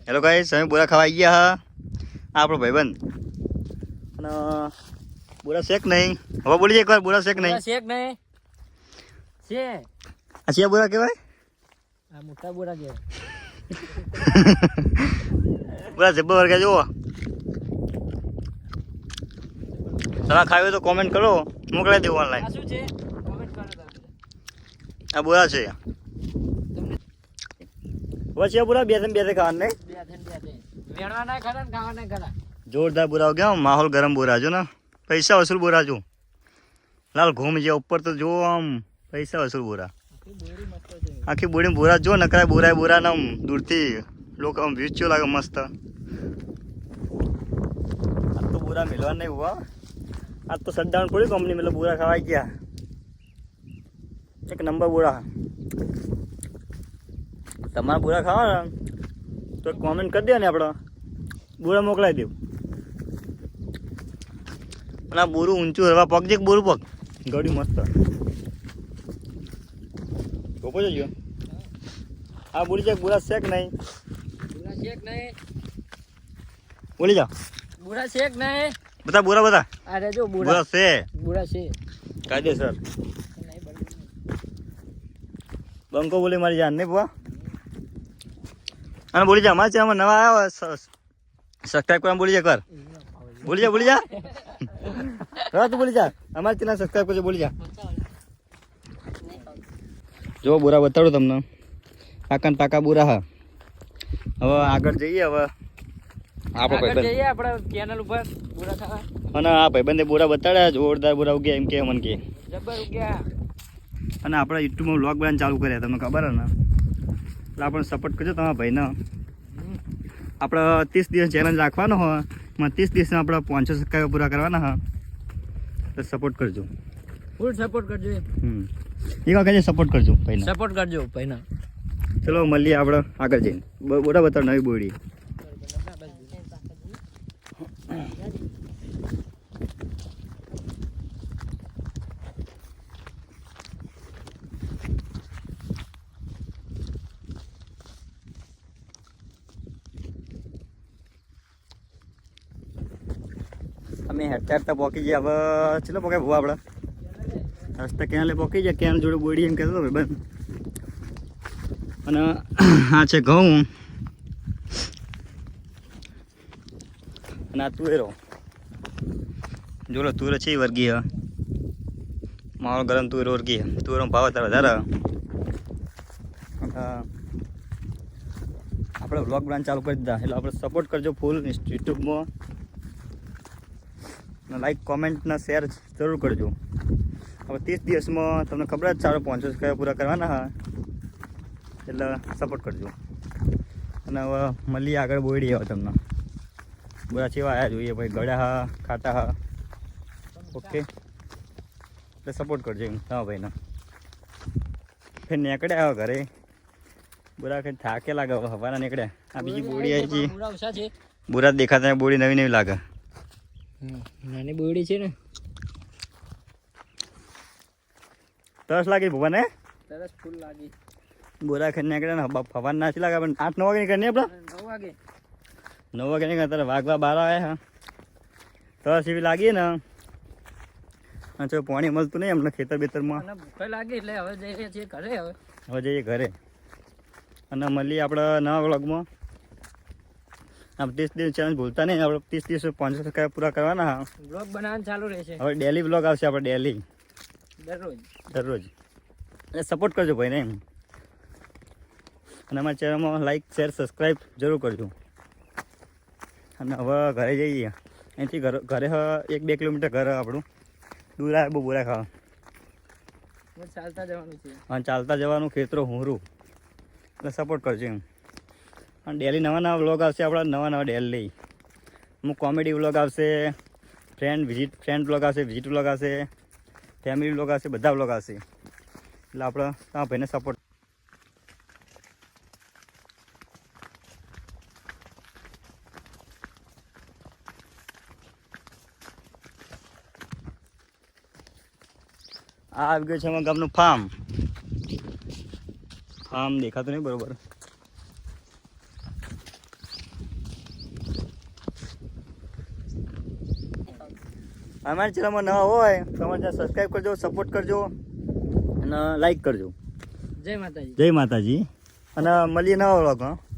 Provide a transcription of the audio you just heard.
Hello guys, અમે બોરા ખાવા આવી ગયા હા. આપણો ભાઈબંધ અને બોરા શેક નહીં. હવે બોલી એકવાર બોરા શેક નહીં. શેક નહીં છે આ છે બોરા કહેવાય. આ મોટા બોરા કહેવાય. બોરા જબ્બર વર્ગે જુઓ. તમે ખાવી હોય તો કોમેન્ટ કરો, મોકલાઈ દેવું ઓનલાઈન. આ શું છે કોમેન્ટ કરો તમે. આ બોરા છે. પછી આ બોરા બે ત્રણ ખાવાનું નહીં. વેણવાના ખરા ને ખાવાના ખરા. જોરદાર બોરા હો ગયા. માહોલ ગરમ બોરા જો ને. પૈસા વસૂલ બોરા જો. લાલ ઘૂમ જે ઉપર તો જો આમ પૈસા વસૂલ બોરા. આખી બોડી બોરા જો નકરા બોરા ને આમ દૂરથી લોકો આમ વ્યૂ ચો લાગે મસ્ત. આ તો બોરા મિલવા નહીં હુआ. આજ તો શટડાઉન પડી કંપની મતલબ બોરા ખાવા ગયા. એક નંબર બોરા. તમારા બોરા ખાવા ને તો કોમેન્ટ કરી દે ને આપણે બોરા મોકલાવી દેવું. અને આ બોરું ઊંચું હરવા પગ જે બોરું પગ ગળ્યું મસ્ત ટોપો જોજો. આ બોલી જાય બોરા શેક નહીં. બોરા શેક નહીં. બોલી જાઓ બોરા શેક નહીં. બધા બોરા બધા. અરે જો બોરા છે બોરા છે. કાયદેસર. બંકો બોલી મારી જાન નહીં બુआ. અને બોલી જા અમારે આમાં નવા આવ્યા સબસ્ક્રાઈબ કરવા બોલી જા કર. બોલી જા હા તું બોલી જા. અમારે ચેનલ સબસ્ક્રાઈબ કરજો. બોલી જા. જો બોરા બતાડો તમને. પાકા પાકા બોરા હા. હવે આગળ જઈએ. હવે આપણો ભાઈબંધ જઈએ આપણે ચેનલ ઉપર બોરા ખાવા. અને આ ભાઈબંધે બોરા બતાડ્યા. જોરદાર બોરા ઉગ્યા એમ કે મને કે જબર ઉગ્યા. અને આપણે યુટ્યુબમાં વ્લોગ બનાવવાનું ચાલુ કર્યા. તમને ખબર હે ને. એટલે આપણે સપોર્ટ કરજો તમારા ભાઈને. આપણે 30 દિવસ ચેલેન્જ રાખવાનો હોય. 30 દિવસમાં આપણે 500 સબસ્ક્રાઈબર પૂરા કરવાના હા. તો સપોર્ટ કરજો. ફૂલ સપોર્ટ કરજો. એક વખત સપોર્ટ કરજો ભાઈને. સપોર્ટ કરજો ભાઈને. ચલો મળીએ આપણે આગળ જઈને. બોરા બતાવો નવી બોડી. અમે હેઠતા પોકી ગયા. હવે ચલો પોકે ભૂવા આપણે રસ્તા ક્યાં લે પોકી જાય. ક્યાં જોડે બોડી એમ કહેતો હતો ભાઈ બંધ. અને આ છે ઘઉં અને આ તુવેરો. જોડો તુવેરો છે વર્ગી હ. માહોલ ગરમ તુવેરો વર્ગી. તુવેરો ભાવ અત્યારે વધારે. આપણે વ્લોગ બનાવવાનું ચાલુ કરી દીધા. એટલે આપણે સપોર્ટ કરજો ફૂલ યુટ્યુબમાં. લાઈક કોમેન્ટ ને શેર જરૂર કરજો. હવે 30 દિવસમાં તમને ખબર જ 500 સબસ્ક્રાઈબર પૂરા કરવાના હા. એટલે સપોર્ટ કરજો. અને હવે મળીએ આગળ બોડી. હવે તમને બોરા ચેવા આવ્યા જોઈએ ભાઈ. ગળ્યા હા, ખાટા હા. ઓકે એટલે સપોર્ટ કરજો એમ હા ભાઈને. ફેર નીકળ્યા હવે ઘરે. બોરા કંઈ થાકે લાગે. હવે હવાના નીકળ્યા. આ બીજી બોડી આવી છે. બોરા દેખાતા બોડી નવી નવી લાગે. નાની બોડી છે ને. તરસ લાગી ભગવાન હે. તરસ ફૂલ લાગી. બોરા ખાઈ નીકળે ને ફવાન નાચી લાગે. પણ 8-9 વાગે નીકળે નહીં આપણે. 9 વાગે 9 વાગે નીકળે. તારે વાગવા 12 આવ્યા હા. તરસ એવી લાગી ને. અને જો પાણી મળતું નહીં અમને ખેતર બેતરમાં. ભૂખ લાગી એટલે હવે જઈએ છીએ ઘરે. હવે જઈએ ઘરે. અને મળીએ આપણે નવા વ્લોગમાં. આપણે 30 દિવસ ચેલેન્જ ભૂલતા નહીં. આપણે 30 દિવસ 500 સબસ્ક્રાઈબર પૂરા કરવાના હા. વ્લોગ બનાવવાનું ચાલુ રહેશે. હવે ડેલી વ્લોગ આવશે આપણે ડેલી દરરોજ. એટલે સપોર્ટ કરજો ભાઈને એમ. અને અમારા ચેનલમાં લાઈક શેર સબસ્ક્રાઈબ જરૂર કરજો. અને હવે ઘરે જઈએ. અહીંથી ઘરે 1-2 કિલોમીટર ઘર આપણું દૂર આવે. બહુ બોરા ખાવા ચાલતા જવાનું છે. હા ચાલતા જવાનું. ખેતરો હુંરું. એટલે સપોર્ટ કરજો એમ. અને ડેલી નવા વ્લોગ આવશે આપણા. નવા ડેલી અમુક કોમેડી વ્લોગ આવશે. ફ્રેન્ડ વ્લોગ આવશે. વિઝિટ વ્લોગ આવશે. ફેમિલી વ્લોગ આવશે. બધા વ્લોગ આવશે. એટલે આપણે તમારા ભાઈને સપોર્ટ. આ આવી ગયું છે અમારા ગામનું ફાર્મ. ફાર્મ દેખાતું નહીં બરોબર. અમારી ચેનલમાં નવા હોય તો અમારે ત્યાં સબસ્ક્રાઈબ કરજો, સપોર્ટ કરજો અને લાઈક કરજો. જય માતાજી. જય માતાજી. અને મળીએ નવા વ્લોગમાં.